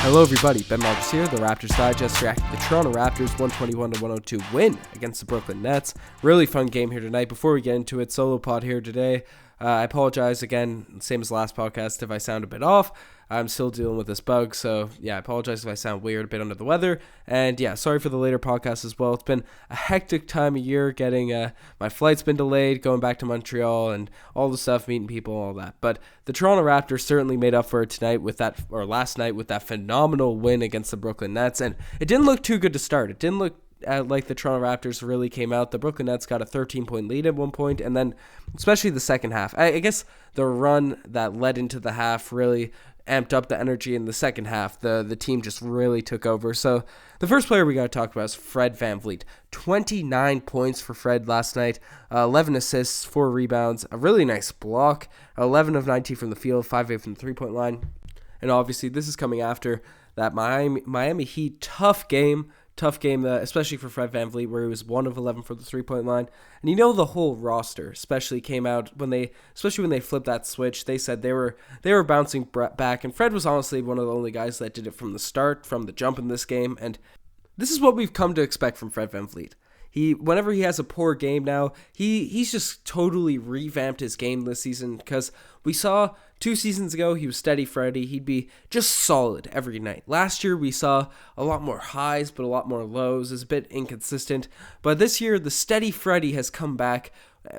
Hello everybody, Ben Marcus here, the Raptors Digest reacting to the Toronto Raptors 121-102 win against the Brooklyn Nets. Really fun game here tonight. Before we get into it, solo pod here today. I apologize again, same as the last podcast, if I sound a bit off. I'm still dealing with this bug, so yeah, I apologize if I sound weird, a bit under the weather. And yeah, sorry for the later podcast as well. It's been a hectic time of year getting, my flight's been delayed, going back to Montreal and all the stuff, meeting people, all that. But the Toronto Raptors certainly made up for it tonight with that, or last night with that phenomenal win against the Brooklyn Nets. And it didn't look too good to start. It didn't look like the Toronto Raptors really came out. The Brooklyn Nets got a 13-point lead at one point, and then especially the second half. I guess the run that led into the half really amped up the energy in the second half. The team just really took over. So the first player we got to talk about is Fred VanVleet. 29 points for Fred last night, 11 assists, 4 rebounds, a really nice block, 11 of 19 from the field, 5-8 from the three-point line. And obviously this is coming after that Miami Heat tough game, especially for Fred VanVleet, where he was 1 of 11 for the three-point line. And you know the whole roster especially came out especially when they flipped that switch. They said they were bouncing back, and Fred was honestly one of the only guys that did it from the start, from the jump in this game. And this is what we've come to expect from Fred VanVleet. Whenever he has a poor game now, he's just totally revamped his game this season, because we saw 2 seasons ago he was steady Freddy. He'd be just solid every night. Last year we saw a lot more highs but a lot more lows. It's a bit inconsistent. But this year the steady Freddy has come back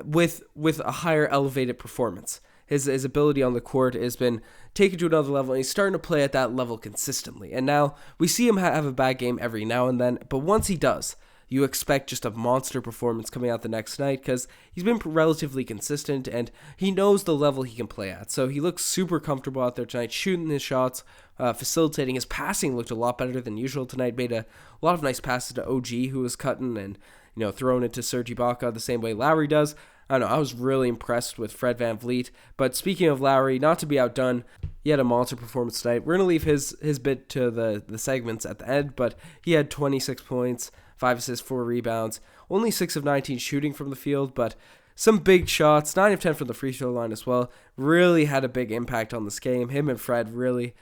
with a higher elevated performance. His ability on the court has been taken to another level, and he's starting to play at that level consistently. And now we see him have a bad game every now and then, but once he does, you expect just a monster performance coming out the next night, because he's been relatively consistent and he knows the level he can play at. So he looks super comfortable out there tonight, shooting his shots, facilitating. His passing looked a lot better than usual tonight. Made a lot of nice passes to OG, who was cutting and throwing it to Serge Ibaka the same way Lowry does. I don't know, I was really impressed with Fred VanVleet. But speaking of Lowry, not to be outdone, he had a monster performance tonight. We're going to leave his bit to the segments at the end, but he had 26 points, 5 assists, 4 rebounds, only 6 of 19 shooting from the field, but some big shots, 9 of 10 from the free throw line as well. Really had a big impact on this game. Him and Fred really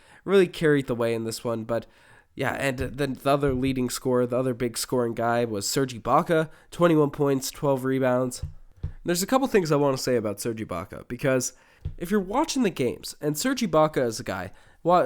carried the way in this one. But yeah, and then the other leading scorer, the other big scoring guy was Serge Ibaka, 21 points, 12 rebounds. There's a couple things I want to say about Serge Ibaka, because if you're watching the games, and Serge Ibaka is a guy,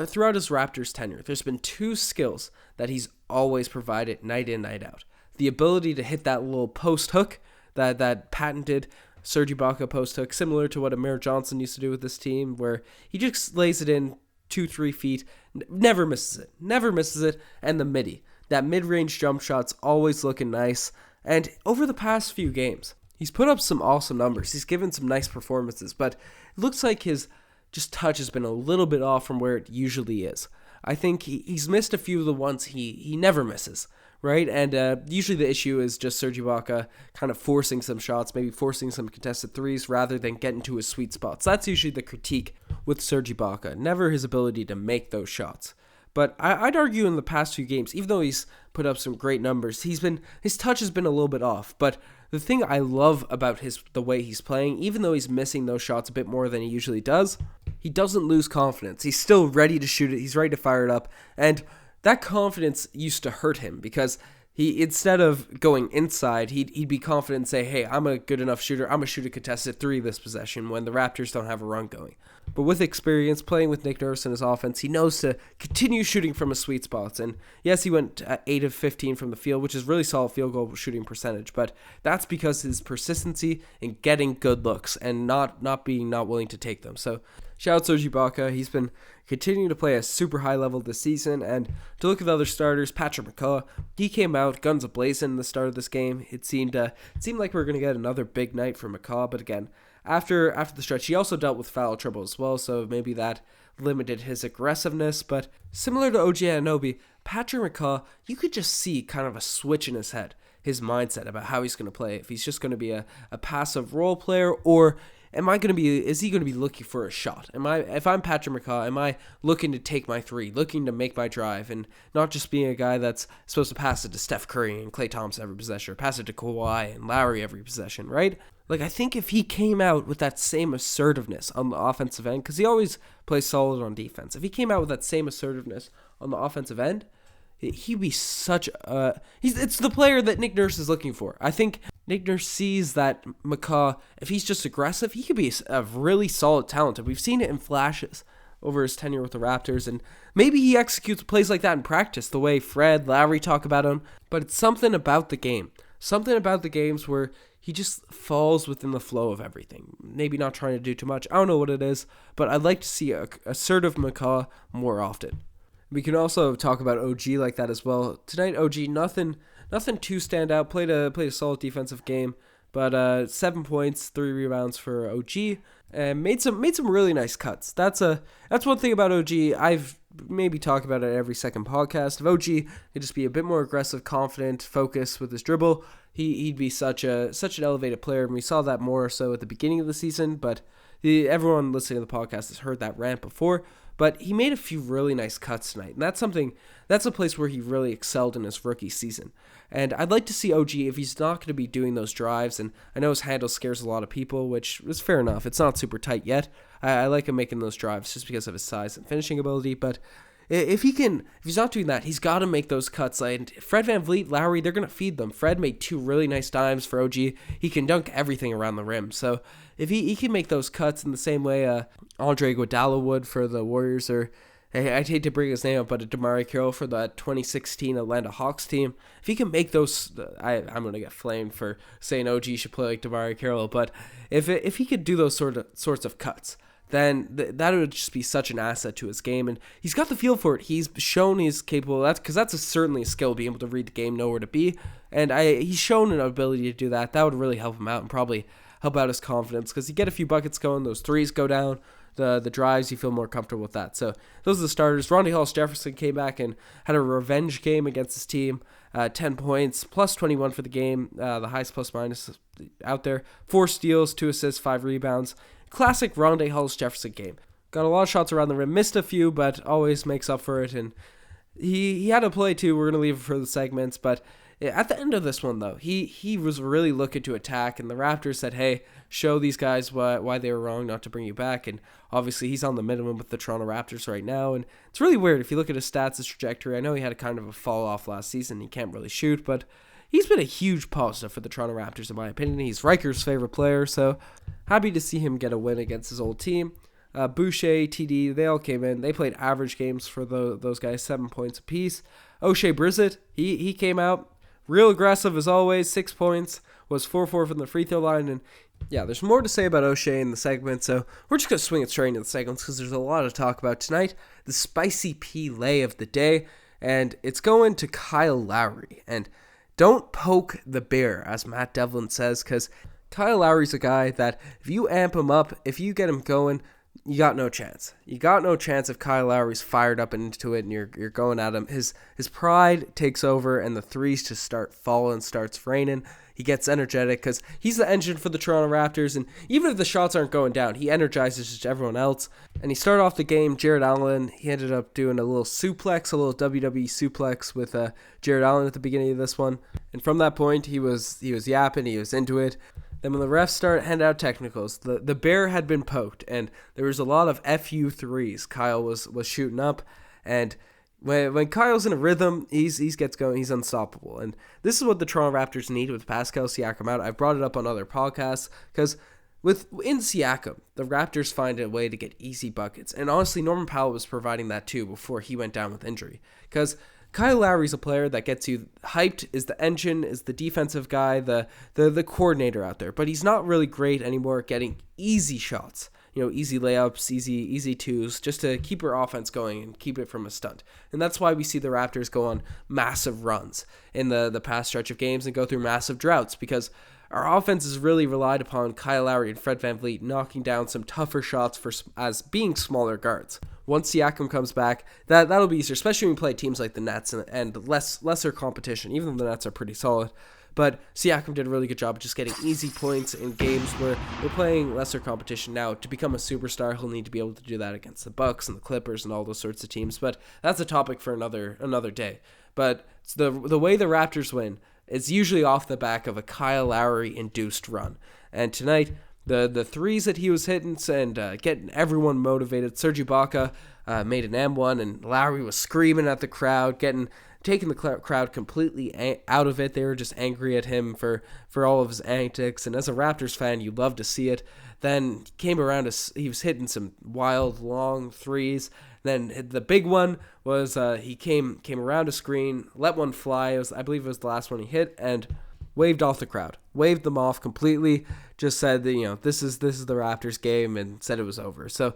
throughout his Raptors tenure, there's been 2 skills that he's always provided night in, night out. The ability to hit that little post hook, that patented Serge Ibaka post hook, similar to what Amir Johnson used to do with this team, where he just lays it in 2-3 feet, never misses it, and the midi. That mid-range jump shot's always looking nice, and over the past few games, he's put up some awesome numbers. He's given some nice performances, but it looks like his touch has been a little bit off from where it usually is. I think he's missed a few of the ones he never misses, right? And usually the issue is just Serge Ibaka kind of forcing some shots, maybe forcing some contested threes rather than getting to his sweet spots. That's usually the critique with Serge Ibaka, never his ability to make those shots. But I'd argue in the past few games, even though he's put up some great numbers, his touch has been a little bit off. But the thing I love about the way he's playing, even though he's missing those shots a bit more than he usually does, he doesn't lose confidence. He's still ready to shoot it. He's ready to fire it up. And that confidence used to hurt him, because he, instead of going inside, he'd be confident and say, hey, I'm a good enough shooter. I'm going to shoot a contested 3 this possession when the Raptors don't have a run going. But with experience, playing with Nick Nurse in his offense, he knows to continue shooting from his sweet spots. And yes, he went 8 of 15 from the field, which is really solid field goal shooting percentage. But that's because his persistency in getting good looks and not willing to take them. So shout out Serge Ibaka. He's been continuing to play a super high level this season. And to look at the other starters, Patrick McCaw, he came out guns a-blazing in the start of this game. It seemed like we were going to get another big night from McCaw, but again, after the stretch, he also dealt with foul trouble as well, so maybe that limited his aggressiveness. But similar to OG Anunoby, Patrick McCaw, you could just see kind of a switch in his head, his mindset about how he's going to play. If he's just going to be a passive role player, or is he going to be looking for a shot? If I'm Patrick McCaw, am I looking to take my 3, looking to make my drive, and not just being a guy that's supposed to pass it to Steph Curry and Klay Thompson every possession, or pass it to Kawhi and Lowry every possession, right? Like, I think if he came out with that same assertiveness on the offensive end, because he always plays solid on defense, if he came out with that same assertiveness on the offensive end, he'd be such a... It's the player that Nick Nurse is looking for. I think Nick Nurse sees that McCaw, if he's just aggressive, he could be a really solid talent. And we've seen it in flashes over his tenure with the Raptors, and maybe he executes plays like that in practice, the way Fred, Lowry talk about him, but it's something about the game. Something about the games where he just falls within the flow of everything. Maybe not trying to do too much. I don't know what it is, but I'd like to see a assertive McCaw more often. We can also talk about OG like that as well. Tonight, OG, nothing too stand out. Played a solid defensive game, but 7 points, 3 rebounds for OG, and made some really nice cuts. That's one thing about OG. I've maybe talked about it every second podcast. If OG could just be a bit more aggressive, confident, focused with his dribble, he'd be such an elevated player, and we saw that more so at the beginning of the season. But everyone listening to the podcast has heard that rant before. But he made a few really nice cuts tonight, and that's a place where he really excelled in his rookie season. And I'd like to see OG, if he's not going to be doing those drives, and I know his handle scares a lot of people, which is fair enough. It's not super tight yet. I like him making those drives just because of his size and finishing ability, but if he's not doing that, he's got to make those cuts. And Fred VanVleet, Lowry, they're going to feed them. Fred made 2 really nice dimes for OG. He can dunk everything around the rim. So if he can make those cuts in the same way Andre Iguodala would for the Warriors, or I'd hate to bring his name up, but Damari Carroll for the 2016 Atlanta Hawks team, if he can make those, I'm going to get flamed for saying OG should play like Damari Carroll, but if he could do those sorts of cuts, then that would just be such an asset to his game. And he's got the feel for it. He's shown he's capable of that, because that's certainly a skill, being able to read the game, know where to be. And he's shown an ability to do that. That would really help him out and probably help out his confidence, because you get a few buckets going, those threes go down, the drives, you feel more comfortable with that. So those are the starters. Rondae Hollis-Jefferson came back and had a revenge game against his team. 10 points, plus 21 for the game, the highest plus-minus out there. 4 steals, 2 assists, 5 rebounds. Classic Rondae Hollis-Jefferson game. Got a lot of shots around the rim, missed a few, but always makes up for it. And he had a play too. We're going to leave it for the segments, but at the end of this one, though, he was really looking to attack, and the Raptors said, hey, show these guys why they were wrong not to bring you back. And obviously he's on the minimum with the Toronto Raptors right now, and it's really weird. If you look at his stats, his trajectory, I know he had a kind of a fall off last season. He can't really shoot, but he's been a huge positive for the Toronto Raptors, in my opinion. He's Riker's favorite player, so happy to see him get a win against his old team. Boucher, TD, they all came in. They played average games for those guys, 7 points apiece. O'Shea Brissett, he came out real aggressive as always, 6 points, was 4-4 from the free throw line. And yeah, there's more to say about O'Shea in the segment, so we're just going to swing it straight into the segments because there's a lot to talk about tonight. The spicy P lay of the day, and it's going to Kyle Lowry. And don't poke the bear, as Matt Devlin says, because Kyle Lowry's a guy that if you amp him up, if you get him going, you got no chance. You got no chance if Kyle Lowry's fired up and into it and you're going at him. His pride takes over and the threes just start falling, starts raining. He gets energetic because he's the engine for the Toronto Raptors, and even if the shots aren't going down, he energizes just everyone else. And he started off the game, Jared Allen, he ended up doing a little suplex, a little WWE suplex with Jared Allen at the beginning of this one. And from that point, he was yapping, he was into it. Then when the refs started handing out technicals, the bear had been poked, and there was a lot of FU threes Kyle was shooting up. And when Kyle's in a rhythm, he gets going, he's unstoppable. And this is what the Toronto Raptors need with Pascal Siakam out. I've brought it up on other podcasts, because in Siakam, the Raptors find a way to get easy buckets. And honestly, Norman Powell was providing that too before he went down with injury. Because Kyle Lowry's a player that gets you hyped, is the engine, is the defensive guy, the coordinator out there. But he's not really great anymore at getting easy shots, easy layups, easy twos, just to keep your offense going and keep it from a stunt. And that's why we see the Raptors go on massive runs in the past stretch of games and go through massive droughts, because our offense is really relied upon Kyle Lowry and Fred VanVleet knocking down some tougher shots as being smaller guards. Once Siakam comes back, that'll be easier, especially when we play teams like the Nets and lesser competition, even though the Nets are pretty solid. But Siakam did a really good job of just getting easy points in games where we're playing lesser competition. Now, to become a superstar, he'll need to be able to do that against the Bucks and the Clippers and all those sorts of teams. But that's a topic for another day. But the way the Raptors win is usually off the back of a Kyle Lowry-induced run. And tonight, the threes that he was hitting and getting everyone motivated. Serge Ibaka made an M1, and Lowry was screaming at the crowd, taking the crowd completely out of it. They were just angry at him for all of his antics, and as a Raptors fan, you love to see it. Then came around, he was hitting some wild, long threes. Then the big one was he came around a screen, let one fly. I believe it was the last one he hit, and waved off the crowd. Waved them off completely. Just said that, this is the Raptors game, and said it was over. So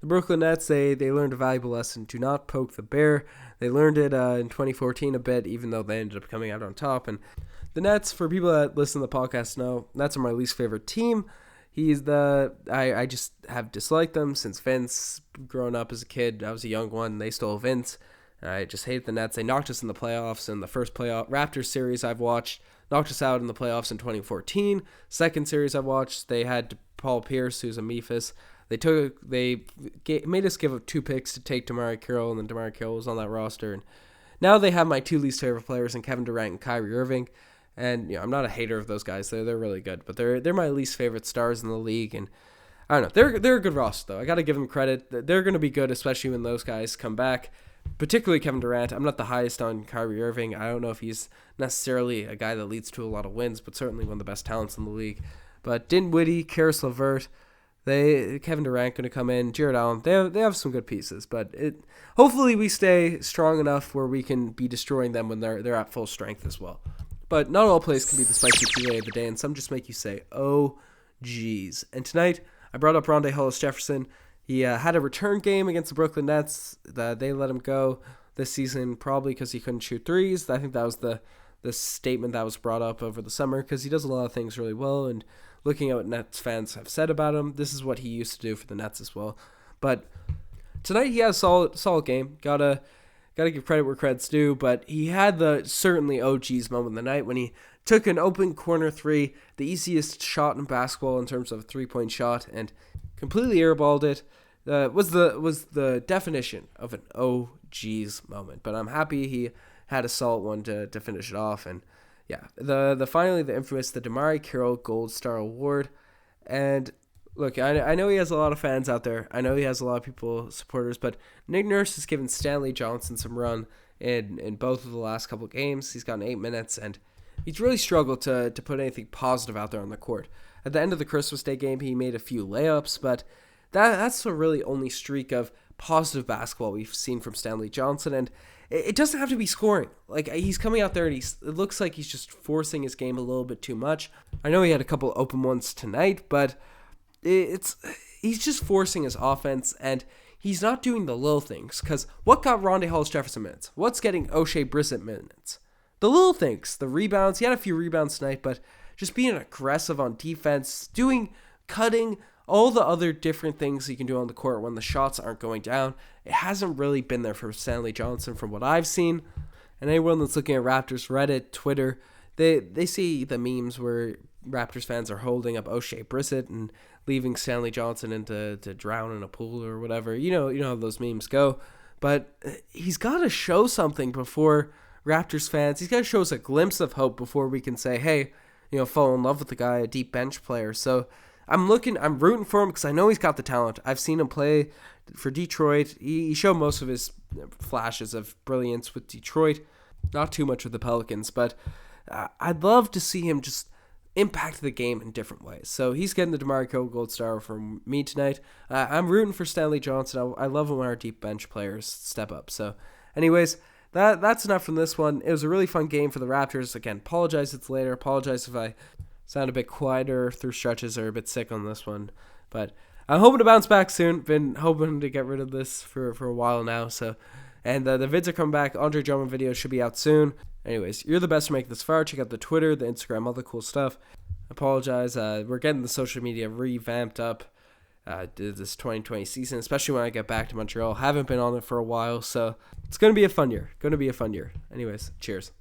the Brooklyn Nets, they learned a valuable lesson. Do not poke the bear. They learned it in 2014 a bit, even though they ended up coming out on top. And the Nets, for people that listen to the podcast know, Nets are my least favorite team. I just have disliked them since Vince. Growing up as a kid, I was a young one. They stole Vince. I just hate the Nets. They knocked us in the playoffs in the first playoff Raptors series I've watched. Knocked us out in the playoffs in 2014. Second series I watched, they had Paul Pierce, who's a Memphis. They made us give up 2 picks to take DeMar Carroll, and then DeMar Carroll was on that roster. And now they have my 2 least favorite players in Kevin Durant and Kyrie Irving. And I'm not a hater of those guys. They're really good, but they're my least favorite stars in the league. And I don't know. They're a good roster though. I got to give them credit. They're going to be good, especially when those guys come back. Particularly Kevin Durant. I'm not the highest on Kyrie Irving. I don't know if he's necessarily a guy that leads to a lot of wins, but certainly one of the best talents in the league. But Dinwiddie, Karis LeVert, Kevin Durant going to come in, Jared Allen. They have some good pieces, but hopefully we stay strong enough where we can be destroying them when they're at full strength as well. But not all plays can be the spicy Kool-Aid of the day, and some just make you say, oh, geez. And tonight, I brought up Rondé Hollis-Jefferson. He had a return game against the Brooklyn Nets. They let him go this season probably because he couldn't shoot threes. I think that was the statement that was brought up over the summer because he does a lot of things really well. And looking at what Nets fans have said about him, this is what he used to do for the Nets as well. But tonight he had a solid game. Gotta give credit where credit's due, but he had the certainly OG's moment of the night when he took an open corner 3, the easiest shot in basketball in terms of a 3-point shot, and completely airballed it. Was the definition of an OG's moment. But I'm happy he had a solid one to finish it off. And yeah, finally the infamous DeMar Carroll Gold Star Award. And look, I know he has a lot of fans out there. I know he has a lot of supporters, but Nick Nurse has given Stanley Johnson some run in both of the last couple of games. He's gotten 8 minutes, and he's really struggled to put anything positive out there on the court. At the end of the Christmas Day game, he made a few layups, but that's the really only streak of positive basketball we've seen from Stanley Johnson, and it doesn't have to be scoring. Like, he's coming out there, and it looks like he's just forcing his game a little bit too much. I know he had a couple open ones tonight, but he's just forcing his offense, and he's not doing the little things, because what got Rondé Hollis-Jefferson minutes? What's getting O'Shea Brissett minutes? The little things, the rebounds. He had a few rebounds tonight, but just being aggressive on defense, cutting, all the other different things you can do on the court when the shots aren't going down. It hasn't really been there for Stanley Johnson from what I've seen. And anyone that's looking at Raptors Reddit, Twitter, they see the memes where Raptors fans are holding up O'Shea Brissett and leaving Stanley Johnson to drown in a pool or whatever. You know how those memes go. But he's got to show something before Raptors fans. He's got to show us a glimpse of hope before we can say, hey, fall in love with the guy, a deep bench player. So I'm rooting for him because I know he's got the talent. I've seen him play for Detroit. He showed most of his flashes of brilliance with Detroit. Not too much with the Pelicans, but I'd love to see him just impact the game in different ways. So he's getting the DeMar Carroll Gold Star from me tonight. I'm rooting for Stanley Johnson. I love when our deep bench players step up. So anyways, that's enough from this one. It was a really fun game for the Raptors. Again, apologize it's later. Apologize if I sound a bit quieter through stretches or a bit sick on this one. But I'm hoping to bounce back soon. Been hoping to get rid of this for a while now. And the vids are coming back. Andre Drummond videos should be out soon. Anyways, you're the best to make this far. Check out the Twitter, the Instagram, all the cool stuff. Apologize. We're getting the social media revamped up this 2020 season, especially when I get back to Montreal. Haven't been on it for a while, so it's going to be a fun year. Anyways, cheers.